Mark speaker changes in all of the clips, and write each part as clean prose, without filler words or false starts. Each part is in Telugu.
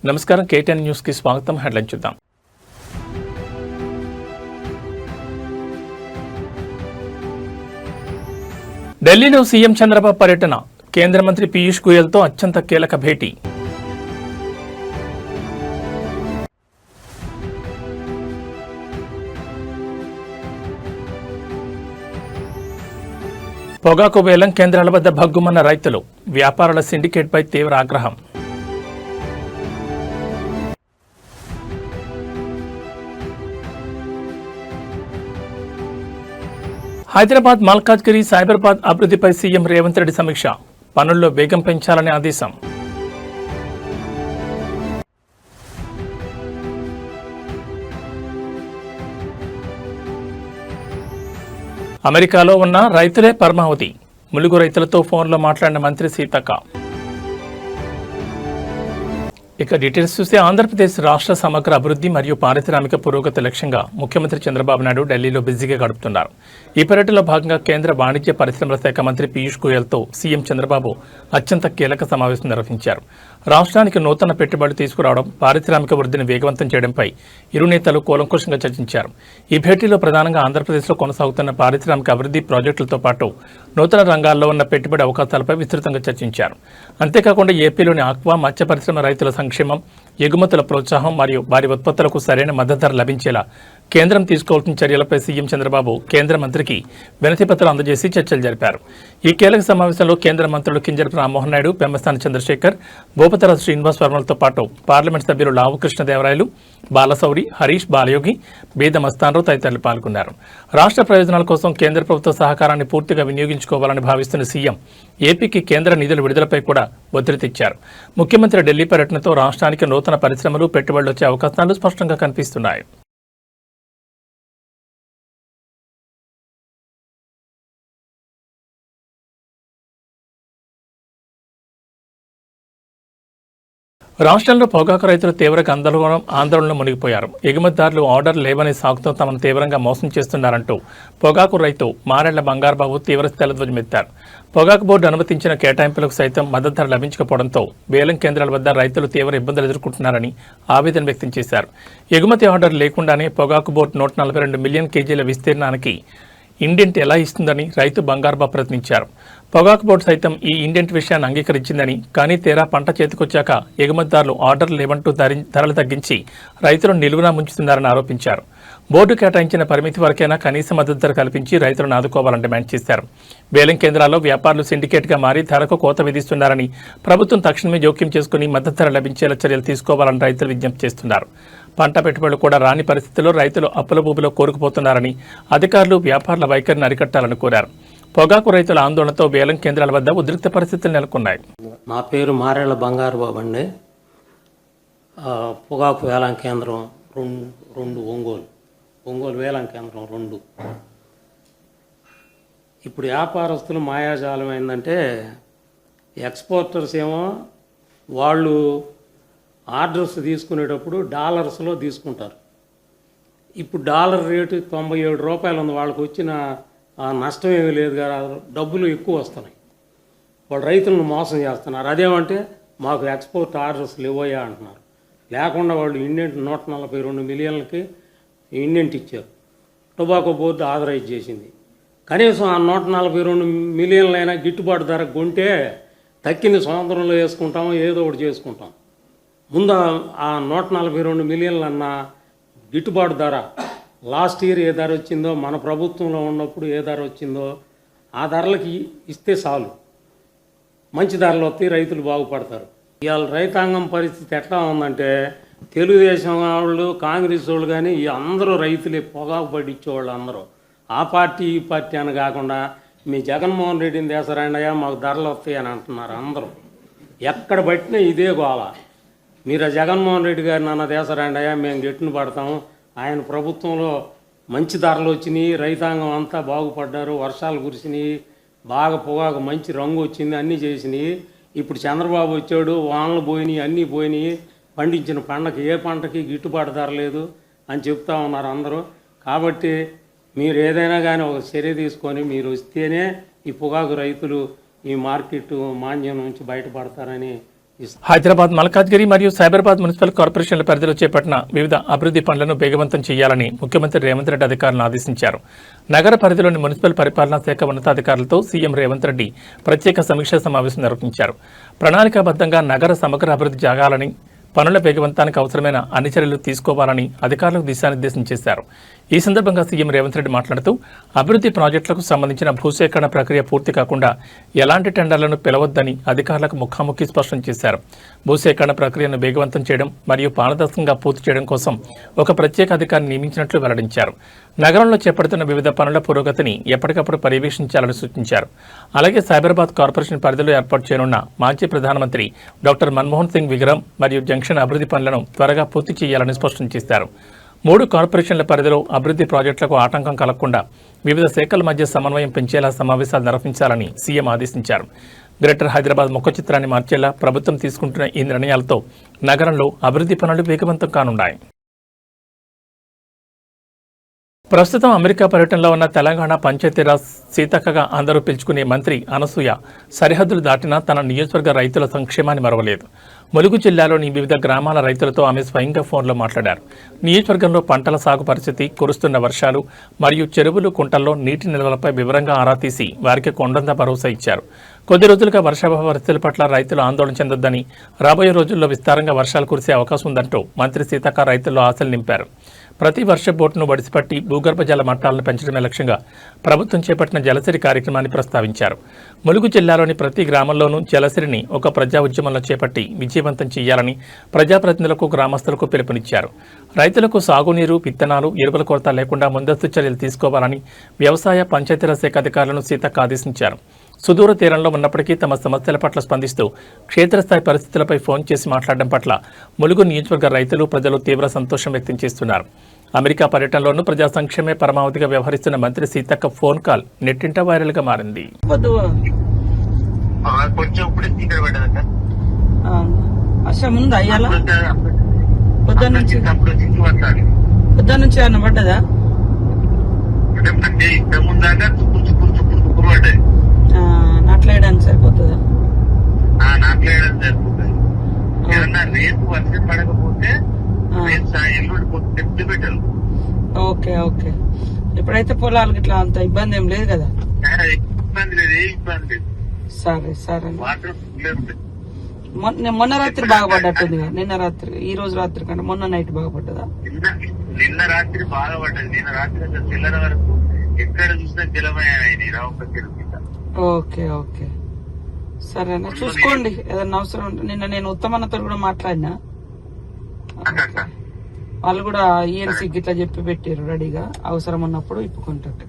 Speaker 1: నమస్కారం, KTN న్యూస్కి స్వాగతం. హెడ్లైన్ చూద్దాం. ఢిల్లీలో సీఎం చంద్రబాబు పర్యటన, కేంద్ర మంత్రి పీయూష్ గోయల్తో అత్యంత కీలక భేటీ. పొగాకు వేలం కేంద్రాల వద్ద భగ్గుమన్న రైతులు, వ్యాపారుల సిండికేట్పై తీవ్ర ఆగ్రహం. హైదరాబాద్ మల్కాజ్గిరి సైబరాబాద్ అభివృద్ధిపై సీఎం రేవంత్ రెడ్డి సమీక్ష, పనుల్లో వేగం పెంచాలని ఆదేశం. అమెరికాలో ఉన్న రైతులే పరమావధి, ములుగు రైతులతో ఫోన్లో మాట్లాడిన మంత్రి సీతక్క. ఇక డీటెయిల్స్ చూస్తే, ఆంధ్రప్రదేశ్ రాష్ట్ర సమగ్ర అభివృద్ధి మరియు పారిశ్రామిక పురోగతి లక్ష్యంగా ముఖ్యమంత్రి చంద్రబాబు నాయుడు ఢిల్లీలో బిజీగా గడుపుతున్నారు. ఈ పర్యటనలో భాగంగా కేంద్ర వాణిజ్య పరిశ్రమల శాఖ మంత్రి పీయూష్ గోయల్తో సీఎం చంద్రబాబు అత్యంత కీలక సమావేశం నిర్వహించారు. రాష్ట్రానికి నూతన పెట్టుబడులు తీసుకురావడం, పారిశ్రామిక వృద్ధిని వేగవంతం చేయడంపై ఇరు నేతలు కూలంకషంగా చర్చించారు. ఈ భేటీలో ప్రధానంగా ఆంధ్రప్రదేశ్లో కొనసాగుతున్న పారిశ్రామిక అభివృద్ధి ప్రాజెక్టులతో పాటు నూతన రంగాల్లో ఉన్న పెట్టుబడి అవకాశాలపై విస్తృతంగా చర్చించారు. అంతేకాకుండా ఏపీలోని ఆక్వా, మత్స్య పరిశ్రమ రైతుల సంక్షేమం, ఎగుమతుల ప్రోత్సాహం మరియు వారి ఉత్పత్తులకు సరైన మద్దతు ధర లభించేలా కేంద్రం తీసుకోవాల్సిన చర్యలపై సీఎం చంద్రబాబు కేంద్ర మంత్రికి వినతిపత్రాలు అందజేసి చర్చలు జరిపారు. ఈ కీలక సమావేశంలో కేంద్ర మంత్రులు కింజరపు రామ్మోహన్ నాయుడు, పెమ్మసాని చంద్రశేఖర్, భూపతరాజు శ్రీనివాస్ వర్మలతో పాటు పార్లమెంట్ సభ్యులు లావు కృష్ణదేవరాయలు, బాలశౌరి, హరీష్, బాలయోగి, బీద మస్తాన్రావు తదితరులు పాల్గొన్నారు. రాష్ట్ర ప్రయోజనాల కోసం కేంద్ర ప్రభుత్వ సహకారాన్ని పూర్తిగా వినియోగించుకోవాలని భావిస్తున్న సీఎం ఏపీకి కేంద్ర నిధుల విడుదలపై కూడా ఒత్తిడి తెచ్చారు. ముఖ్యమంత్రి ఢిల్లీ పర్యటనతో రాష్ట్రానికి నూతన పరిశ్రమలు, పెట్టుబడులు వచ్చే అవకాశాలు స్పష్టంగా కనిపిస్తున్నాయి. రాష్ట్రంలో పొగాకు రైతులు తీవ్ర ఆందోళనలో మునిగిపోయారు. ఎగుమతిదారులు ఆర్డర్ లేవనే సాకుతో తమను తీవ్రంగా మోసం చేస్తున్నారంటూ పొగాకు రైతు మారెళ్ల బంగారుబాబు తీవ్ర స్థాయిలో ధ్వజమెత్తారు. పొగాకు బోర్డు అనుమతించిన కేటాయింపులకు సైతం మద్దతు ధర లభించకపోవడంతో వేలం కేంద్రాల వద్ద రైతులు తీవ్ర ఇబ్బందులు ఎదుర్కొంటున్నారని ఆవేదన వ్యక్తం చేశారు. ఎగుమతి ఆర్డర్ లేకుండానే పొగాకు బోర్డు 142 మిలియన్ కేజీల విస్తీర్ణానికి ఇండెంట్ ఎలా ఇస్తుందని రైతు బంగారుబాబు ప్రశ్నించారు. పొగాకు బోర్డు సైతం ఈ ఇండెంట్ విషయాన్ని అంగీకరించిందని, కానీ తీరా పంట చేతికొచ్చాక ఎగుమతిదారులు ఆర్డర్లు లేవంటూ ధరలు తగ్గించి రైతులను నిలువునా ముంచుతున్నారని ఆరోపించారు. బోర్డు కేటాయించిన పరిమితి వరకైనా కనీస మద్దతు ధర కల్పించి రైతులను ఆదుకోవాలని డిమాండ్ చేశారు. వేలం కేంద్రాల్లో వ్యాపారులు సిండికేట్గా మారి ధరకు కోత విధిస్తున్నారని, ప్రభుత్వం తక్షణమే జోక్యం చేసుకుని మద్దతు ధర లభించేలా చర్యలు తీసుకోవాలని రైతులు విజ్ఞప్తి చేస్తున్నారు. పంట పెట్టుబడులు కూడా రాని పరిస్థితుల్లో రైతులు అప్పుల భూమిలో కోరుకుపోతున్నారని, అధికారులు వ్యాపారుల వైఖరిని అరికట్టాలని కోరారు. పొగాకు రైతుల ఆందోళనతో వేలం కేంద్రాల వద్ద ఉద్రిక్త పరిస్థితులు నెలకొన్నాయి.
Speaker 2: నా పేరు మారేళ్ల బంగారుబాబు అండి. పొగాకు వేలం కేంద్రం రెండు ఒంగోలు వేలం కేంద్రం 2. ఇప్పుడు వ్యాపారస్తులు మాయాజాలం ఏంటంటే, ఎక్స్పోర్టర్స్ ఏమో వాళ్ళు ఆర్డర్స్ తీసుకునేటప్పుడు డాలర్స్లో తీసుకుంటారు. ఇప్పుడు డాలర్ రేటు 97 రూపాయలు ఉంది. వాళ్ళకి వచ్చిన నష్టం ఏమీ లేదు కదా, డబ్బులు ఎక్కువ వస్తున్నాయి. వాళ్ళు రైతులను మోసం చేస్తున్నారు. అదేమంటే మాకు ఎక్స్పోర్ట్ ఆర్డర్స్ లేవోయా అంటున్నారు. లేకుండా వాళ్ళు ఇండెంట్ 142 మిలియన్లకి ఇండెంట్ ఇచ్చారు. టొబాకో బోర్డు ఆథరైజ్ చేసింది. కనీసం ఆ 142 మిలియన్లైనా గిట్టుబాటు ధర కొంటే తక్కింది సముద్రంలో వేసుకుంటాం, ఏదో ఒకటి చేసుకుంటాం. ముందు ఆ 142 మిలియన్లు అన్న గిట్టుబాటు ధర లాస్ట్ ఇయర్ ఏ ధర వచ్చిందో, మన ప్రభుత్వంలో ఉన్నప్పుడు ఏ ధర వచ్చిందో ఆ ధరలకి ఇస్తే చాలు. మంచి ధరలు వస్తే రైతులు బాగుపడతారు. ఇవాళ రైతాంగం పరిస్థితి ఎట్లా ఉందంటే, తెలుగుదేశం వాళ్ళు, కాంగ్రెస్ వాళ్ళు కానీ అందరూ రైతులే పొగాకు పడిచ్చేవాళ్ళు అందరూ. ఆ పార్టీ ఈ పార్టీ అని కాకుండా మీ జగన్మోహన్ రెడ్డిని దేశరాండయ్యా మాకు ధరలు వస్తాయి అని అంటున్నారు అందరూ. ఎక్కడ పట్టినా ఇదే గోల. మీరు జగన్మోహన్ రెడ్డి గారిని అన్న దేశరాండయ్యా మేము గెట్టును పడతాము, ఆయన ప్రభుత్వంలో మంచి ధరలు వచ్చినాయి, రైతాంగం అంతా బాగుపడ్డారు, వర్షాలు కురిసినాయి, బాగా పొగాకు మంచి రంగు వచ్చింది, అన్నీ చేసినాయి. ఇప్పుడు చంద్రబాబు వచ్చాడు, వానలు పోయినాయి, అన్నీ పోయినాయి, పండించిన ఏ పంటకి గిట్టుబాటు ధర లేదు అని చెప్తా ఉన్నారు అందరూ. కాబట్టి మీరు ఏదైనా కానీ ఒక చర్య తీసుకొని మీరు వస్తేనే ఈ పొగాకు రైతులు ఈ మార్కెట్ మాంద్యం నుంచి బయటపడతారని
Speaker 1: హైదరాబాద్ మల్కాజ్గిరి మరియు సైబరాబాద్ మున్సిపల్ కార్పొరేషన్ల పరిధిలో చేపట్టిన వివిధ అభివృద్ధి పనులను వేగవంతం చేయాలని ముఖ్యమంత్రి రేవంత్ రెడ్డి అధికారులను ఆదేశించారు. నగర పరిధిలోని మున్సిపల్ పరిపాలనా శాఖ ఉన్నతాధికారులతో సీఎం రేవంత్ రెడ్డి ప్రత్యేక సమీక్షా సమావేశం నిర్వహించారు. ప్రణాళికాబద్ధంగా నగర సమగ్ర అభివృద్ధి జరగాలని, పనుల వేగవంతానికి అవసరమైన అన్ని చర్యలు తీసుకోవాలని అధికారులకు దిశానిర్దేశం చేశారు. ఈ సందర్భంగా సీఎం రేవంత్ రెడ్డి మాట్లాడుతూ అభివృద్ధి ప్రాజెక్టులకు సంబంధించిన భూసేకరణ ప్రక్రియ పూర్తి కాకుండా ఎలాంటి టెండర్లను పిలవద్దని అధికారులకు ముఖాముఖి స్పష్టం చేశారు. భూసేకరణ ప్రక్రియను వేగవంతం చేయడం మరియు పారదర్శకంగా పూర్తి చేయడం కోసం ఒక ప్రత్యేక అధికారిని నియమించినట్లు వెల్లడించారు. నగరంలో చేపడుతున్న వివిధ పనుల పురోగతిని ఎప్పటికప్పుడు పర్యవేక్షించాలని సూచించారు. అలాగే సైబరాబాద్ కార్పొరేషన్ పరిధిలో ఏర్పాటు చేయనున్న మాజీ ప్రధానమంత్రి డాక్టర్ మన్మోహన్ సింగ్ విగ్రహం మరియు జంక్షన్ అభివృద్ధి పనులను త్వరగా పూర్తి చేయాలని స్పష్టం చేశారు. 3 కార్పొరేషన్ల పరిధిలో అభివృద్ధి ప్రాజెక్టులకు ఆటంకం కలగకుండా వివిధ శాఖల మధ్య సమన్వయం పెంచేలా సమావేశాలు నిర్వహించాలని సీఎం ఆదేశించారు. గ్రేటర్ హైదరాబాద్ ముఖ చిత్రాన్ని మార్చేలా ప్రభుత్వం తీసుకుంటున్న ఈ నిర్ణయాలతో నగరంలో అభివృద్ధి పనులు వేగవంతం కానున్నాయి. ప్రస్తుతం అమెరికా పర్యటనలో ఉన్న తెలంగాణ పంచాయతీరాజ్ సీతక్కగా అందరూ పిలుచుకునే మంత్రి అనసూయ సరిహద్దులు దాటినా తన నియోజకవర్గ రైతుల సంక్షేమాన్ని మరవలేదు. ములుగు జిల్లాలోని వివిధ గ్రామాల రైతులతో ఆమె స్వయంగా ఫోన్లో మాట్లాడారు. నియోజకవర్గంలో పంటల సాగు పరిస్థితి, కురుస్తున్న వర్షాలు మరియు చెరువులు, కుంటల్లో నీటి నిల్వలపై వివరంగా ఆరా తీసి వారికి కొండంత భరోసా ఇచ్చారు. కొద్ది రోజులుగా వర్షాభావ పరిస్థితుల పట్ల రైతులు ఆందోళన చెందొద్దని, రాబోయే రోజుల్లో విస్తారంగా వర్షాలు కురిసే అవకాశం ఉందంటూ మంత్రి సీతక్క రైతుల్లో ఆశలు నింపారు. ప్రతి వర్ష బోటును వడిసిపట్టి భూగర్భ జల మట్టాలను పెంచడమే లక్ష్యంగా ప్రభుత్వం చేపట్టిన జలసిరి కార్యక్రమాన్ని ప్రస్తావించారు. ములుగు జిల్లాలోని ప్రతి గ్రామంలోనూ జలసిరిని ఒక ప్రజా ఉద్యమంలో చేపట్టి విజయవంతం చేయాలని ప్రజాప్రతినిధులకు, గ్రామస్తులకు పిలుపునిచ్చారు. రైతులకు సాగునీరు, విత్తనాలు, ఎరువుల కొరత లేకుండా ముందస్తు చర్యలు తీసుకోవాలని వ్యవసాయ, పంచాయతీరాజ్ శాఖ అధికారులను సీతక్క ఆదేశించారు. సుదూర తీరంలో ఉన్నప్పటికీ తమ సమస్యల పట్ల స్పందిస్తూ క్షేత్రస్థాయి పరిస్థితులపై ఫోన్ చేసి మాట్లాడడం పట్ల ములుగు నియోజకవర్గ రైతులు, ప్రజలు తీవ్ర సంతోషం వ్యక్తం చేస్తున్నారు. అమెరికా పర్యటనలోనూ ప్రజా సంక్షేమే పరమావధిగా వ్యవహరిస్తున్న మంత్రి సీతక్క ఫోన్ కాల్ నెట్టింట వైరల్గా మారింది.
Speaker 3: నాట్లేయడానికి సరిపోతుందా?
Speaker 4: నాట్లేయడానికి సరిపోతుంది. ఏమన్నా రేపు వర్షం పడకపోతే పెట్టారు.
Speaker 3: Okay okay. ఇప్పుడైతే పొలాలకు ఇట్లా అంత ఇబ్బంది ఏం లేదు కదా?
Speaker 4: ఇబ్బంది లేదు, ఏ ఇబ్బంది లేదు.
Speaker 3: సరే సరే.
Speaker 4: వాటర్
Speaker 3: మొన్న రాత్రి బాగా పడ్డట్టుంది కదా? నిన్న రాత్రి, ఈ రోజు రాత్రి కంటే మొన్న నైట్ బాగా పడ్డదా?
Speaker 4: నిన్న రాత్రి బాగా పడ్డది. నిన్న రాత్రి చిల్లర వరకు ఎక్కడ చూసినా జలమయ్యాయి రావుక చెరువు.
Speaker 3: ఓకే ఓకే సరేనా, చూసుకోండి. ఏదన్నా అవసరం ఉంటే నిన్న నేను ఉత్తమన్నతో కూడా మాట్లాడినా, వాళ్ళు కూడా ఈఎన్సీకి ఇట్లా చెప్పి పెట్టారు రెడీగా, అవసరం ఉన్నప్పుడు ఇప్పుకుంటారు.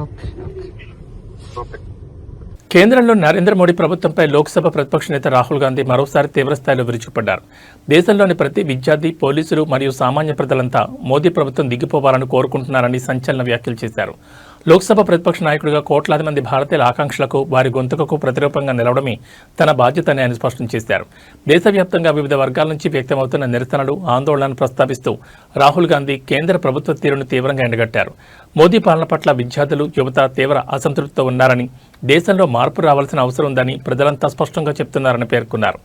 Speaker 3: Okay okay.
Speaker 1: కేంద్రంలో నరేంద్ర మోడీ ప్రభుత్వంపై లోక్సభ ప్రతిపక్ష నేత రాహుల్ గాంధీ మరోసారి తీవ్రస్థాయిలో విరుచుకుపడ్డారు. దేశంలోని ప్రతి విద్యార్థి, పోలీసులు మరియు సామాన్య ప్రజలంతా మోదీ ప్రభుత్వం దిగిపోవాలని కోరుకుంటున్నారని సంచలన వ్యాఖ్యలు చేశారు. లోక్సభ ప్రతిపక్ష నాయకుడిగా కోట్లాది మంది భారతీయుల ఆకాంక్షలకు, వారి గొంతుకకు ప్రతిరూపంగా నిలవడమే తన బాధ్యతని ఆయన స్పష్టం చేశారు. దేశవ్యాప్తంగా వివిధ వర్గాల నుంచి వ్యక్తమవుతున్న నిరసనలు, ఆందోళనలను ప్రస్తావిస్తూ రాహుల్ గాంధీ కేంద్ర ప్రభుత్వ తీరును తీవ్రంగా ఎండగట్టారు. మోదీ పాలన పట్ల విద్యార్థులు, యువత తీవ్ర అసంతృప్తితో ఉన్నారని, దేశంలో మార్పు రావాల్సిన అవసరం ఉందని ప్రజలంతా స్పష్టంగా చెప్తున్నారని పేర్కొన్నారు.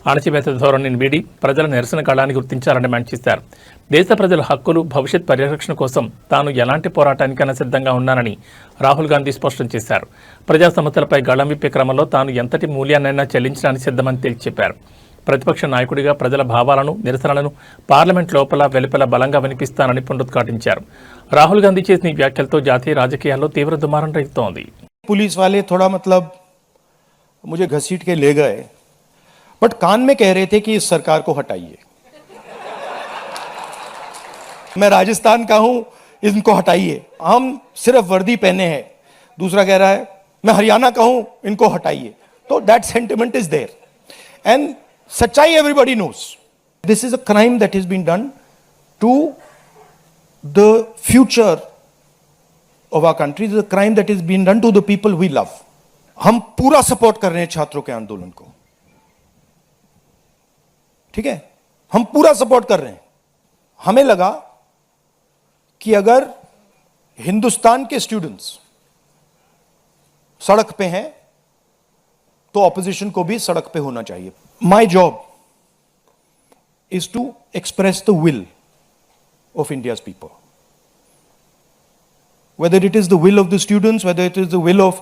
Speaker 1: అణచివేత ధోరణిని వీడి ప్రజల నిరసన గళాన్ని గుర్తించాలని డిమాండ్ చేశారు. దేశ ప్రజల హక్కులు, భవిష్యత్ పరిరక్షణ కోసం తాను ఎలాంటి పోరాటానికైనా సిద్ధంగా ఉన్నానని రాహుల్ గాంధీ స్పష్టం చేశారు. ప్రజా సమస్యలపై గళం విప్పే క్రమంలో తాను ఎంతటి మూల్యాన్నైనా చెల్లించడానికి సిద్ధమని తేల్చి చెప్పారు. ప్రతిపక్ష నాయకుడిగా ప్రజల భావాలను, నిరసనలను పార్లమెంట్ లోపల, వెలుపల బలంగా వినిపిస్తానని పునరుద్ఘాటించారు. రాహుల్ గాంధీ చేసిన ఈ వ్యాఖ్యలతో జాతీయ రాజకీయాల్లో తీవ్ర దుమారం రేగుతోంది.
Speaker 5: पुलिस वाले थोड़ा मतलब मुझे घसीट के ले गए, बट कान में कह रहे थे कि इस सरकार को हटाइए। मैं राजस्थान का हूं, इनको हटाइए। हम सिर्फ वर्दी पहने हैं। दूसरा कह रहा है मैं हरियाणा का हूं, इनको हटाइए। तो that sentiment is there and सच्चाई everybody knows. This is a crime that is been done to the future of our country. Is a crime that is being done to the people we love. हम पूरा सपोर्ट कर रहे हैं छात्रों के आंदोलन को, ठीक है? हम पूरा सपोर्ट कर रहे हैं। हमें लगा कि अगर हिंदुस्तान के स्टूडेंट्स सड़क पे हैं तो ऑपोजिशन को भी सड़क पे होना चाहिए. My job is to express the will of India's people. Whether it is the will of the students, whether it is the will of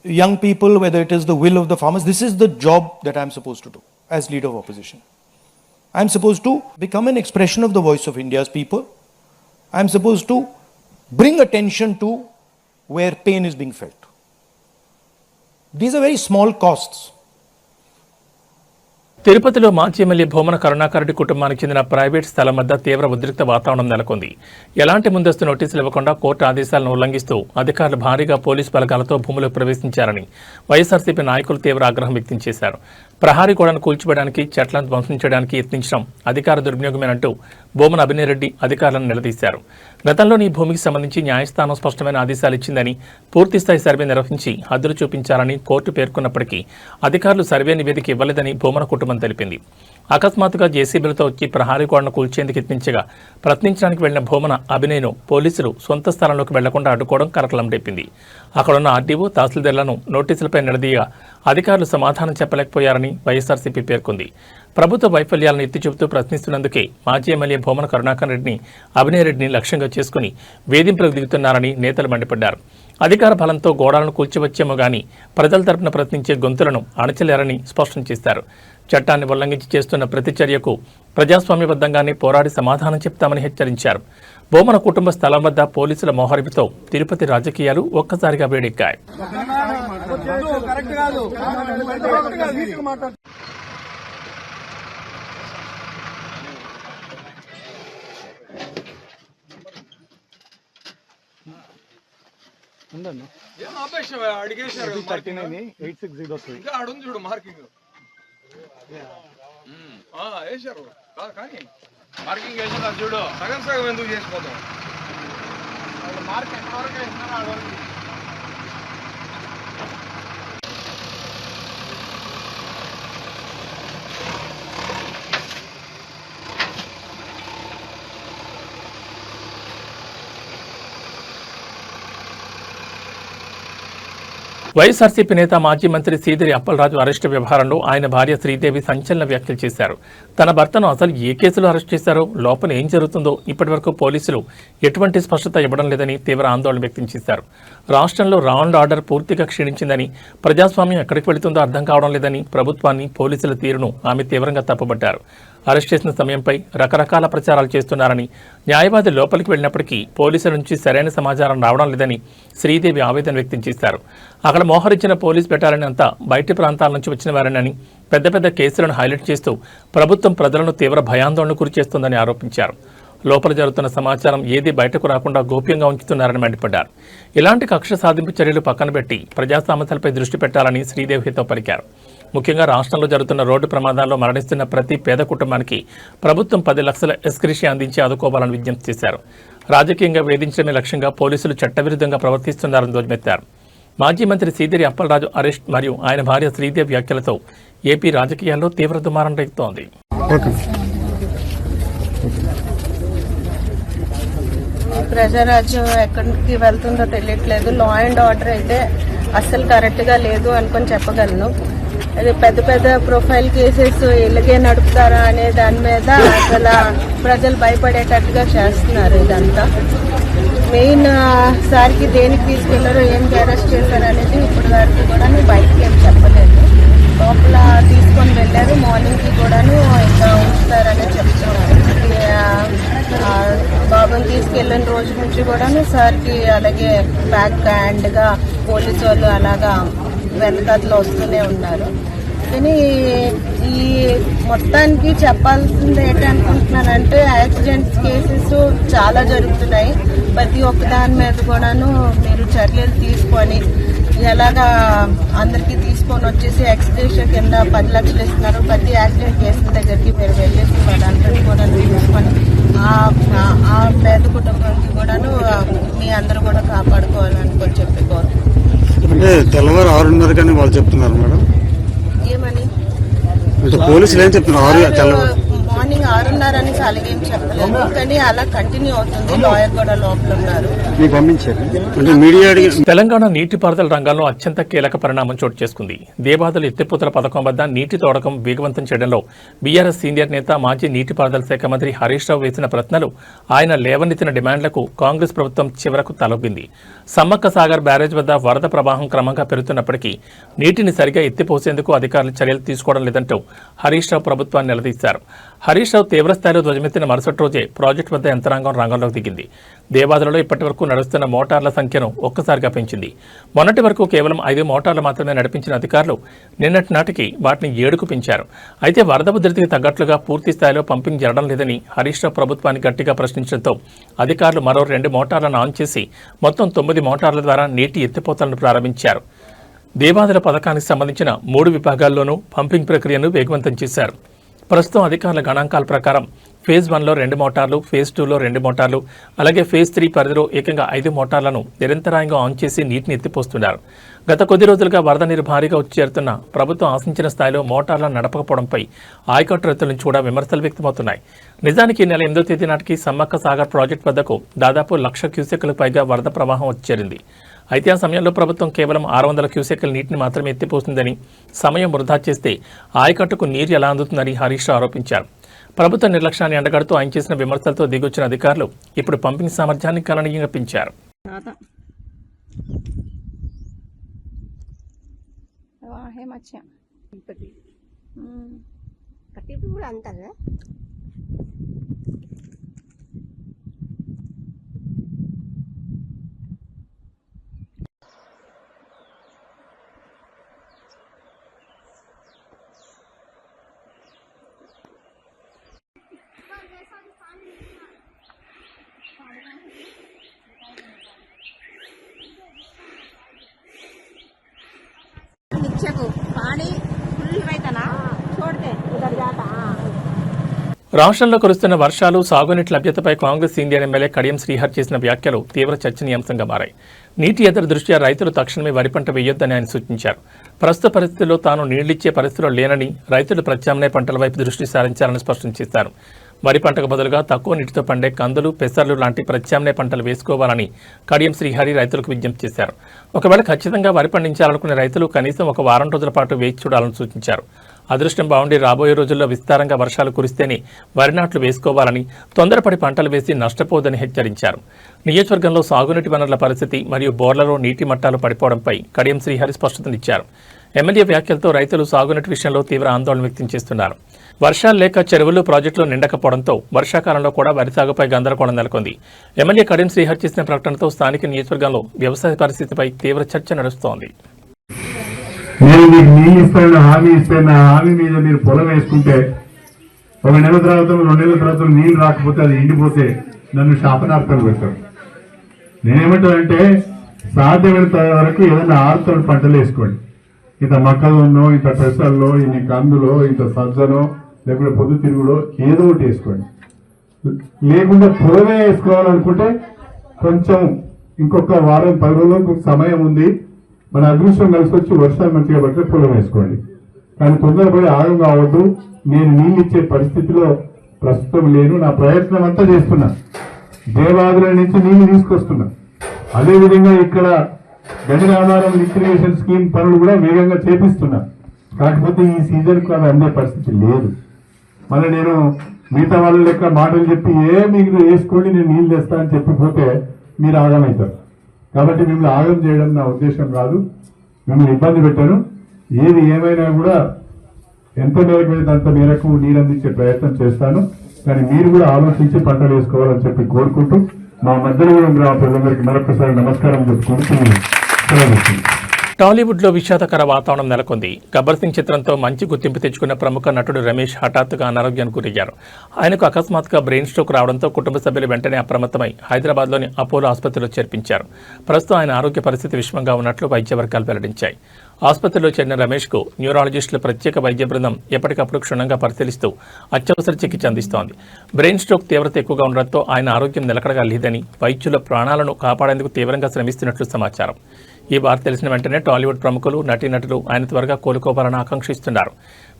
Speaker 5: young people, whether it is the will of the farmers, this is the job that I'm supposed to do as leader of opposition. I'm supposed to become an expression of the voice of India's people. I'm supposed to bring attention to where pain is being felt. These are very small costs.
Speaker 1: తిరుపతిలో మాజీ ఎమ్మెల్యే భూమన కరుణాకరెడ్డి కుటుంబానికి చెందిన ప్రైవేట్ స్థలం వద్ద తీవ్ర ఉద్రిక్త వాతావరణం నెలకొంది. ఎలాంటి ముందస్తు నోటీసులు ఇవ్వకుండా కోర్టు ఆదేశాలను ఉల్లంఘిస్తూ అధికారులు భారీగా పోలీసు బలగాలతో భూములకు ప్రవేశించారని వైఎస్ఆర్సీపీ నాయకులు తీవ్ర ఆగ్రహం వ్యక్తం చేశారు. ప్రహారీ గోడను కూల్చివేయడానికి చెట్లను ధ్వంసం చేయడానికి యత్నించడం అధికార దుర్వినియోగమేనంటూ భూమన అభినయరెడ్డి అధికారులను నిలదీశారు. గతంలోని ఈ భూమికి సంబంధించి న్యాయస్థానం స్పష్టమైన ఆదేశాలు ఇచ్చిందని, పూర్తిస్థాయి సర్వే నిర్వహించి హద్దులు చూపించాలని కోర్టు పేర్కొన్నప్పటికీ అధికారులు సర్వే నివేదిక ఇవ్వలేదని భూమన కుటుంబం తెలిపింది. అకస్మాత్తుగా జేసీబీలతో వచ్చి ప్రహారీ గోడను కూల్చేందుకు యత్నించగా ప్రశ్నించడానికి వెళ్లిన భూమన అభినయను పోలీసులు సొంత స్థలంలోకి వెళ్లకుండా అడ్డుకోవడం కలకలం రేపింది. అక్కడున్న ఆర్డీఓ, తహసీల్దార్లను నోటీసులపై నిలదీయగా అధికారులు సమాధానం చెప్పలేకపోయారని వైఎస్ఆర్సీపీ పేర్కొంది. ప్రభుత్వ వైఫల్యాలను ఎత్తి చూపుతూ ప్రశ్నిస్తున్నందుకే మాజీ ఎమ్మెల్యే భూమన కరుణాకర్ రెడ్డిని, అభినయరెడ్డిని లక్ష్యంగా చేసుకుని వేధింపులకు దిగుతున్నారని నేతలు మండిపడ్డారు. అధికార బలంతో గోడాలను కూల్చివచ్చేమో గానీ ప్రజల తరపున ప్రశ్నించే గొంతులను అణచలేరని స్పష్టం చేశారు. చట్టాన్ని ఉల్లంఘించి చేస్తున్న ప్రతి చర్యకు ప్రజాస్వామ్యబద్ధంగానే పోరాడి సమాధానం చెప్తామని హెచ్చరించారు. భూమన కుటుంబ స్థలం వద్ద పోలీసుల మోహరింపుతో తిరుపతి రాజకీయాలు ఒక్కసారిగా వేడెక్కాయి.
Speaker 6: అడిగేశారు 398603 ఇంకా ఆడుంది చూడు మార్కింగ్ వేశారు కానీ మార్కింగ్ వేసారు చూడు సగం సగం ఎందుకు చేసిపోతాం మార్క్ ఎంతవరకు వేసినారో ఆడవరకు
Speaker 1: వైఎస్ఆర్సీపీ నేత మాజీ మంత్రి సీదిరి అప్పలరాజు అరెస్టు వ్యవహారంలో ఆయన భార్య శ్రీదేవి సంచలన వ్యాఖ్యలు చేశారు. తన భర్తను అసలు ఏ కేసులో అరెస్ట్ చేశారో, లోపల ఏం జరుగుతుందో ఇప్పటివరకు పోలీసులు ఎటువంటి స్పష్టత ఇవ్వడం లేదని తీవ్ర ఆందోళన వ్యక్తం చేశారు. రాష్ట్రంలో లా అండ్ ఆర్డర్ పూర్తిగా క్షీణించిందని, ప్రజాస్వామ్యం ఎక్కడికి వెళుతుందో అర్థం కావడం లేదని ప్రభుత్వాన్ని, పోలీసుల తీరును ఆమె తీవ్రంగా తప్పుపట్టారు. అరెస్ట్ చేసిన సమయంపై రకరకాల ప్రచారాలు చేస్తున్నారని, న్యాయవాది లోపలికి వెళ్లినప్పటికీ పోలీసుల నుంచి సరైన సమాచారం రావడం లేదని శ్రీదేవి ఆవేదన వ్యక్తం చేశారు. అక్కడ మోహరించిన పోలీస్ బెటాలియన్ అంతా బయటి ప్రాంతాల నుంచి వచ్చిన వారేనని, పెద్ద పెద్ద కేసులను హైలైట్ చేస్తూ ప్రభుత్వం ప్రజలను తీవ్ర భయాందోళనకు గురిచేస్తోందని ఆరోపించారు. లోపల జరుగుతున్న సమాచారం ఏదీ బయటకు రాకుండా గోప్యంగా ఉంచుతున్నారని మండిపడ్డారు. ఇలాంటి కక్ష సాధింపు చర్యలు పక్కన పెట్టి ప్రజా సమస్యలపై దృష్టి పెట్టాలని శ్రీదేవి హితవు పలికారు. ముఖ్యంగా రాష్ట్రంలో జరుగుతున్న రోడ్డు ప్రమాదాల్లో మరణిస్తున్న ప్రతి పేద కుటుంబానికి ప్రభుత్వం 10 లక్షల ఎస్క్రిషియా అందించి ఆదుకోవాలని విజ్ఞప్తి చేశారు. రాజకీయంగా వేధించడమే లక్ష్యంగా పోలీసులు చట్టవిరుద్ధంగా ప్రవర్తిస్తున్నారని ధ్వజమెత్తారు. మాజీ మంత్రి సీదిరి అప్పలరాజు అరెస్ట్ మరియు ఆయన భార్య శ్రీదేవి వ్యాఖ్యలతో ఏపీ రాజకీయాల్లో తీవ్ర దుమారం రేగుతోంది.
Speaker 7: ప్రజారాజ్యం ఎక్కడికి వెళ్తుందో తెలియట్లేదు. లా అండ్ ఆర్డర్ అయితే అస్సలు కరెక్ట్గా లేదు అనుకొని చెప్పగలను. అది పెద్ద పెద్ద ప్రొఫైల్ కేసెస్ ఇలాగే నడుపుతారా అనే దాని మీద అసలు ప్రజలు భయపడేటట్టుగా చేస్తున్నారు. ఇదంతా మెయిన్ సార్కి దేనికి తీసుకెళ్లారో, ఏం అరెస్ట్ చేశారు అనేది ఇప్పటి వరకు కూడా బయటకి ఏం చెప్పలేదు. లోపల తీసుకొని వెళ్ళారు. మార్నింగ్కి కూడాను ఇంకా ఉంచుతారని చెప్తున్నారు. బాబుని తీసుకెళ్ళిన రోజు నుంచి కూడాను సార్కి అలాగే బ్యాక్ హ్యాండ్గా పోలీసు వాళ్ళు అలాగా వెనకట్లో వస్తూనే ఉన్నారు. కానీ ఈ మొత్తానికి చెప్పాల్సింది ఏంటనుకుంటున్నానంటే, యాక్సిడెంట్స్ కేసెస్ చాలా జరుగుతున్నాయి. ప్రతి ఒక్క దాని మీద కూడాను మీరు చర్యలు తీసుకొని ఎలాగా అందరికీ తీసుకొని వచ్చేసి ఎక్స్గ్రేషన్ కింద 10 లక్షలు ఇస్తున్నారు. ప్రతి యాక్సిడెంట్ కేసుల దగ్గరికి మీరు వెళ్ళేసి వాళ్ళందరినీ కూడా తీసుకొని ఆ పేద కుటుంబానికి కూడాను మీ అందరూ కూడా కాపాడుకోవాలని చెప్పి కోరుకుంటున్నాను.
Speaker 8: అంటే తెల్లవారు 6:30 కానీ వాళ్ళు చెప్తున్నారు మేడం.
Speaker 7: ఏమని
Speaker 8: పోలీసులు ఏం చెప్తున్నారు?
Speaker 7: మార్నింగ్ 6:30 అని అలాగేం చెప్పలేదు, కానీ అలా కంటిన్యూ అవుతుంది. లాయర్ కూడా లోపల ఉన్నారు.
Speaker 8: మీకు పంపించారు అంటే మీడియా
Speaker 1: తెలంగాణ నీటిపారుదల రంగంలో అత్యంత కీలక పరిణామం చోటు చేసుకుంది. దేవాదుల ఎత్తిపోతల పథకం వద్ద నీటి తోడకం వేగవంతం చేయడంలో బీఆర్ఎస్ సీనియర్ నేత మాజీ నీటిపారుదల శాఖ మంత్రి హరీష్ రావు వేసిన ప్రశ్నలు, ఆయన లేవనెత్తిన డిమాండ్లకు కాంగ్రెస్ ప్రభుత్వం చివరకు తలొగ్గింది. సమ్మక్క సాగర్ బ్యారేజ్ వద్ద వరద ప్రవాహం క్రమంగా పెరుగుతున్నప్పటికీ నీటిని సరిగా ఎత్తిపోసేందుకు అధికారులు చర్యలు తీసుకోవడం లేదంటూ హరీష్ రావు ప్రభుత్వాన్ని నిలదీశారు. హరీష్ రావు తీవ్రస్థాయిలో ధ్వజమెత్తిన మరుసటి రోజే ప్రాజెక్టు వద్ద యంత్రాంగం రంగంలోకి దిగింది. దేవాదులలో ఇప్పటి వరకు నడుస్తున్న మోటార్ల సంఖ్యను ఒక్కసారిగా పెంచింది. మొన్నటి వరకు కేవలం 5 మోటార్లు మాత్రమే నడిపించిన అధికారులు నిన్నటి నాటికి వాటిని 7కు పెంచారు. అయితే వరద ఉధృతికి తగ్గట్లుగా పూర్తి స్థాయిలో పంపింగ్ జరగడం లేదని హరీష్ రావు ప్రభుత్వాన్ని గట్టిగా ప్రశ్నించడంతో అధికారులు మరో 2 మోటార్లను ఆన్ చేసి మొత్తం 9 మోటార్ల ద్వారా నీటి ఎత్తిపోతలను ప్రారంభించారు. దేవాదుల పథకానికి సంబంధించిన 3 విభాగాల్లోనూ పంపింగ్ ప్రక్రియను వేగవంతం చేశారు. ప్రస్తుతం అధికారుల గణాంకాల ప్రకారం ఫేజ్ 1లో 2 మోటార్లు, ఫేజ్ 2లో 2 మోటార్లు, అలాగే ఫేజ్ 3 పరిధిలో ఏకంగా 5 మోటార్లను నిరంతరాయంగా ఆన్ చేసి నీటిని ఎత్తిపోస్తున్నారు. గత కొద్ది రోజులుగా వరద నీరు భారీగా వచ్చి చేరుతున్న ప్రభుత్వం ఆశించిన స్థాయిలో మోటార్లను నడపకపోవడంపై ఆయకట్టు రైతుల నుంచి కూడా విమర్శలు వ్యక్తమవుతున్నాయి. నిజానికి నెల 8వ తేదీ నాటికి సమ్మక్క సాగర్ ప్రాజెక్టు వద్దకు దాదాపు 1,00,000 క్యూసెక్కులకు పైగా వరద ప్రవాహం వచ్చి చేరింది. అయితే ఆ సమయంలో ప్రభుత్వం కేవలం 600 క్యూసెక్కుల నీటిని మాత్రమే ఎత్తిపోతుందని, సమయం వృధా చేస్తే ఆయకట్టుకు నీరు ఎలా అందుతుందని హరీష్ రావు ఆరోపించారు. ప్రభుత్వ నిర్లక్ష్యాన్ని ఎండగడుతూ ఆయన చేసిన విమర్శలతో దిగొచ్చిన అధికారులు ఇప్పుడు పంపింగ్ సామర్థ్యాన్ని గణనీయంగా పెంచారు. రాష్ట్రంలో కురుస్తున్న వర్షాలు, సాగునీటి లభ్యతపై కాంగ్రెస్ సీనియర్ ఎమ్మెల్యే కడియం శ్రీహర్ చేసిన వ్యాఖ్యలు తీవ్ర చర్చనీయాంశంగా మారాయి. నీటి ఎద్దడి దృష్ట్యా రైతులు తక్షణమే వరి పంట వేయొద్దని ఆయన సూచించారు. ప్రస్తుత పరిస్థితుల్లో తాను నీళ్లిచ్చే పరిస్థితిలో లేనని, రైతులు ప్రత్యామ్నాయ పంటల వైపు దృష్టి సారించాలని స్పష్టం చేశారు. వరి పంటకు బదులుగా తక్కువ నీటితో పండే కందులు, పెసర్లు లాంటి ప్రత్యామ్నాయ పంటలు వేసుకోవాలని కడియం శ్రీహరి రైతులకు విజ్ఞప్తి చేశారు. ఒకవేళ ఖచ్చితంగా వరి పండించాలనుకునే రైతులు కనీసం ఒక వారం రోజుల పాటు వేచి చూడాలని సూచించారు. అదృష్టం బాగుండి రాబోయే రోజుల్లో విస్తారంగా వర్షాలు కురిస్తేనే వరి నాట్లు వేసుకోవాలని, తొందరపడి పంటలు వేసి నష్టపోవద్దని హెచ్చరించారు. నియోజకవర్గంలో సాగునీటి వనరుల పరిస్థితి మరియు బోర్లలో నీటి మట్టాలు పడిపోవడంపై కడియం శ్రీహరి స్పష్టతనిచ్చారు. ఎమ్మెల్యే వ్యాఖ్యలతో రైతులు సాగునీటి విషయంలో తీవ్ర ఆందోళన వ్యక్తం చేస్తున్నారు. వర్షాలు లేక చెరువులు, ప్రాజెక్టులు నిండకపోవడంతో వర్షాకాలంలో కూడా వరి సాగుపై గందరగోళం నెలకొంది. ఎమ్మెల్యే కడియం శ్రీహరి చేసిన ప్రకటనతో స్థానిక నియోజకవర్గంలో వ్యవసాయ పరిస్థితిపై తీవ్ర చర్చ నడుస్తోంది.
Speaker 9: నేను మీకు నీళ్ళు ఇస్తాను, హామీ ఇస్తాను, హామీ మీద మీరు పొలం వేసుకుంటే 1 నెల తర్వాత 2 నెలల తర్వాత నీళ్ళు రాకపోతే, అది ఎండిపోతే నన్ను శాపనార్థాలు పెడతారు. నేనేమంటానంటే సాధ్యమైనంత వరకు ఏదైనా ఆరుతడి పంటలు వేసుకోండి. ఇంత మొక్కజొన్నో, ఇంత పెసల్లో, ఇన్ని కందులో, ఇంత సజ్జనో, లేకుంటే పొద్దుతిరుగుడో ఏదో ఒకటి వేసుకోండి. లేకుండా పొలమే వేసుకోవాలనుకుంటే కొంచెం ఇంకొక వారం 10 రోజులకు సమయం ఉంది, మన అదృష్టం కలిసి వచ్చి వర్షాలు మంచిగా పడితే పొలం వేసుకోండి. కానీ తొందరపడి ఆగం కావద్దు. నేను నీళ్ళు ఇచ్చే పరిస్థితిలో ప్రస్తుతం లేను. నా ప్రయత్నం అంతా చేస్తున్నా, దేవాదుల నుంచి నీళ్లు తీసుకొస్తున్నా. అదేవిధంగా ఇక్కడ గణినాధారం లిక్విడేషన్ స్కీమ్ పనులు కూడా వేగంగా చేపిస్తున్నా. కాకపోతే ఈ సీజన్కు అవి అందే పరిస్థితి లేదు. మళ్ళీ నేను మిగతా వాళ్ళ లెక్క మాటలు చెప్పి మీరు వేసుకోండి నేను నీళ్ళు తెస్తా అని చెప్పిపోతే మీరు ఆగమవుతారు. కాబట్టి మిమ్మల్ని ఆగం చేయడం నా ఉద్దేశం కాదు, మిమ్మల్ని ఇబ్బంది పెట్టాను. ఏది ఏమైనా కూడా ఎంత మేరకు అయితే అంత మేరకు నీరు అందించే ప్రయత్నం చేస్తాను. కానీ మీరు కూడా ఆలోచించి పంటలు వేసుకోవాలని చెప్పి కోరుకుంటూ మా మధ్యలో గ్రామ ప్రజలందరికీ మరొకసారి నమస్కారం చెప్పుకుంటూ
Speaker 1: టాలీవుడ్లో విషాదకర వాతావరణం నెలకొంది. గబ్బర్ సింగ్ చిత్రంతో మంచి గుర్తింపు తెచ్చుకున్న ప్రముఖ నటుడు రమేష్ హఠాత్తుగా అనారోగ్యానికి గురయ్యారు. ఆయనకు అకస్మాత్తుగా బ్రెయిన్ స్ట్రోక్ రావడంతో కుటుంబ సభ్యులు వెంటనే అప్రమత్తమై హైదరాబాద్లోని అపోలో ఆసుపత్రిలో చేర్పించారు. ప్రస్తుతం ఆయన ఆరోగ్య పరిస్థితి విషమంగా ఉన్నట్లు వైద్య వర్గాలు వెల్లడించాయి. ఆసుపత్రిలో చేరిన రమేష్కు న్యూరాలజిస్టుల ప్రత్యేక వైద్య బృందం ఎప్పటికప్పుడు క్షుణ్ణంగా పరిశీలిస్తూ అత్యవసర చికిత్స అందిస్తోంది. బ్రెయిన్ స్ట్రోక్ తీవ్రత ఎక్కువగా ఉండడంతో ఆయన ఆరోగ్యం నిలకడగా లేదని, వైద్యుల ప్రాణాలను కాపాడేందుకు తీవ్రంగా శ్రమిస్తున్నట్లు సమాచారం. ఈ వార్త తెలిసిన వెంటనే టాలీవుడ్ ప్రముఖులు నటీనటులు ఆయన త్వరగా కోలుకోవాలని ఆకాంక్షిస్తున్నారు.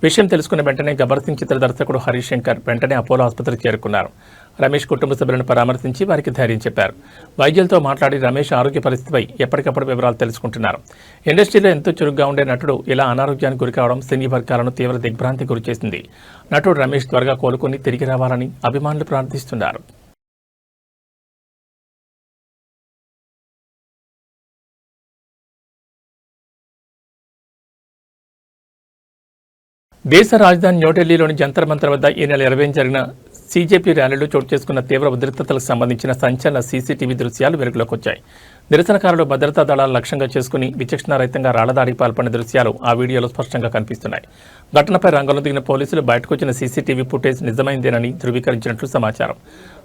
Speaker 1: విషయం తెలుసుకున్న వెంటనే గబ్బర్ సింగ్ చిత్ర దర్శకుడు హరీష్ శంకర్ వెంటనే అపోలో ఆసుపత్రికి చేరుకున్నారు. రమేష్ కుటుంబ సభ్యులను పరామర్శించి వారికి ధైర్యం చెప్పారు. వైద్యులతో మాట్లాడి రమేష్ ఆరోగ్య పరిస్థితిపై ఎప్పటికప్పుడు వివరాలు తెలుసుకుంటున్నారు. ఇండస్ట్రీలో ఎంతో చురుగ్గా ఉండే నటుడు ఇలా అనారోగ్యానికి గురికావడం సినీ వర్గాలను తీవ్ర దిగ్భ్రాంతి గురిచేసింది. నటుడు రమేష్ త్వరగా కోలుకొని తిరిగి రావాలని అభిమానులు ప్రార్థిస్తున్నారు. దేశ రాజధాని న్యూఢిల్లీలోని జంతర్ మంతర్ వద్ద ఈ నెల 20 జరిగిన సీజేపీ ర్యాలీలో చోటు చేసుకున్న తీవ్ర ఉద్రిక్తతలకు సంబంధించిన సంచలన సీసీటీవీ దృశ్యాలు వెలుగులోకి వచ్చాయి. నిరసనకారులు భద్రతా దళాలు లక్ష్యంగా చేసుకుని విచక్షణారహితంగా రాళ్లదాడికి పాల్పడిన దృశ్యాలు ఆ వీడియోలో స్పష్టంగా కనిపిస్తున్నాయి. ఘటనపై రంగంలో దిగిన పోలీసులు బయటకు వచ్చిన సీసీటీవీ ఫుటేజ్ నిజమైందేనని ధృవీకరించినట్లు సమాచారం.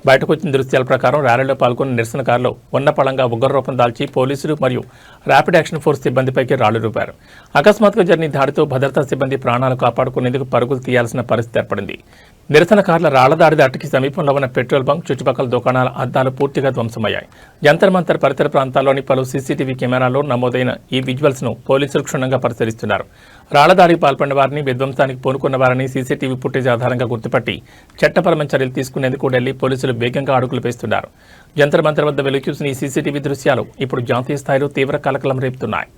Speaker 1: బయటకు వచ్చిన దృశ్యాల ప్రకారం ర్యాలీలో పాల్గొన్న నిరసనకారులు ఉన్నపళంగా ఉగ్రరూపం దాల్చి పోలీసులు మరియు ర్యాపిడ్ యాక్షన్ ఫోర్స్ సిబ్బందిపైకి రాళ్లు రూపారు. అకస్మాత్తుగా జరిగిన దాడితో భద్రతా సిబ్బంది ప్రాణాలు కాపాడుకునేందుకు పరుగులు తీయాల్సిన పరిస్థితి ఏర్పడింది. నిరసనకారుల రాళ్లదాడి దాటికి సమీపంలో ఉన్న పెట్రోల్ బంక్, చుట్టుపక్కల దుకాణాల అద్దాలు పూర్తిగా ధ్వంసమయ్యాయి. జంతర్ మంతర్ పరిసర ప్రాంతాల్లోని పలు సీసీటీవీ కెమెరాల్లో నమోదైన ఈ విజువల్స్ ను పోలీసులు క్షుణ్ణంగా పరిశీలిస్తున్నారు. రాళ్లదాడికి పాల్పడిన వారిని, విధ్వంసానికి పూనుకున్న వారిని సీసీటీవీ ఫుటేజ్ ఆధారంగా గుర్తుపట్టి చట్టపరమైన చర్యలు తీసుకునేందుకు ఢిల్లీ పోలీసులు వేగంగా అడుగులు వేస్తున్నారు. జంతర్ మంతర్ వద్ద వెలుగు చూసిన ఈ సీసీటీవీ దృశ్యాలు ఇప్పుడు జాతీయ స్థాయిలో తీవ్ర కలకలం రేపుతున్నాయి.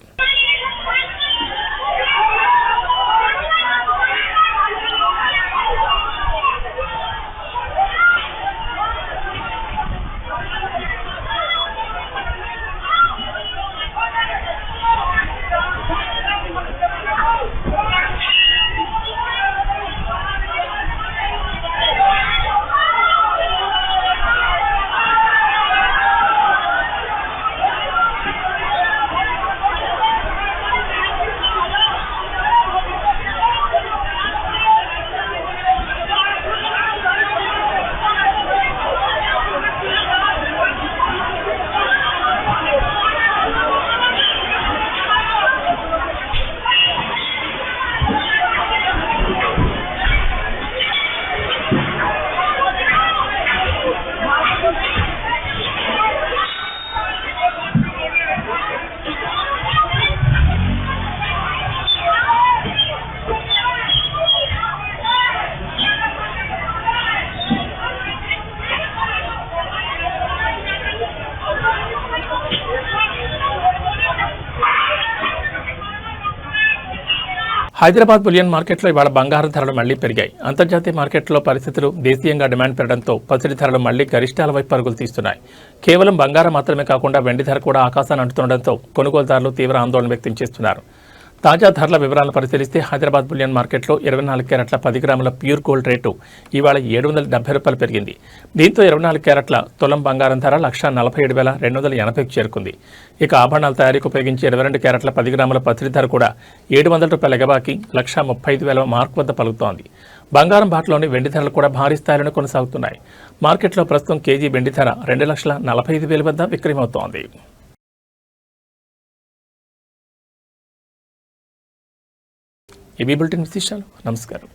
Speaker 1: హైదరాబాద్ బులియన్ మార్కెట్లో ఇవాళ బంగారం ధరలు మళ్లీ పెరిగాయి. అంతర్జాతీయ మార్కెట్లో పరిస్థితులు, దేశీయంగా డిమాండ్ పెరగడంతో పసిడి ధరలు మళ్లీ గరిష్టాల వైపు పరుగులు తీస్తున్నాయి. కేవలం బంగారం మాత్రమే కాకుండా వెండి ధర కూడా ఆకాశాన్ని అంటుతుండటంతో కొనుగోలుదారులు తీవ్ర ఆందోళన వ్యక్తం చేస్తున్నారు. తాజా ధరల వివరాలను పరిశీలిస్తే హైదరాబాద్ బులియన్ మార్కెట్లో 24 క్యారెట్ల 10 గ్రాముల ప్యూర్ గోల్డ్ రేటు ఇవాళ ₹770 పెరిగింది. దీంతో 24 క్యారెట్ల తులం బంగారం ధర 1,47,280కు చేరుకుంది. ఇక ఆభరణాల తయారీకి ఉపయోగించే 22 క్యారెట్ల 10 గ్రాముల పసిడి ధర కూడా ₹700 ఎగబాకి 1,35,000 మార్కు వద్ద పలుకుతోంది. బంగారం బాటలోని వెండి ధరలు కూడా భారీ స్థాయిలో కొనసాగుతున్నాయి. మార్కెట్లో ప్రస్తుతం కేజీ వెండి ధర 2,45,000 వద్ద విక్రయమవుతోంది. ఈ బులెటిన్ విశేషాలు. నమస్కారం.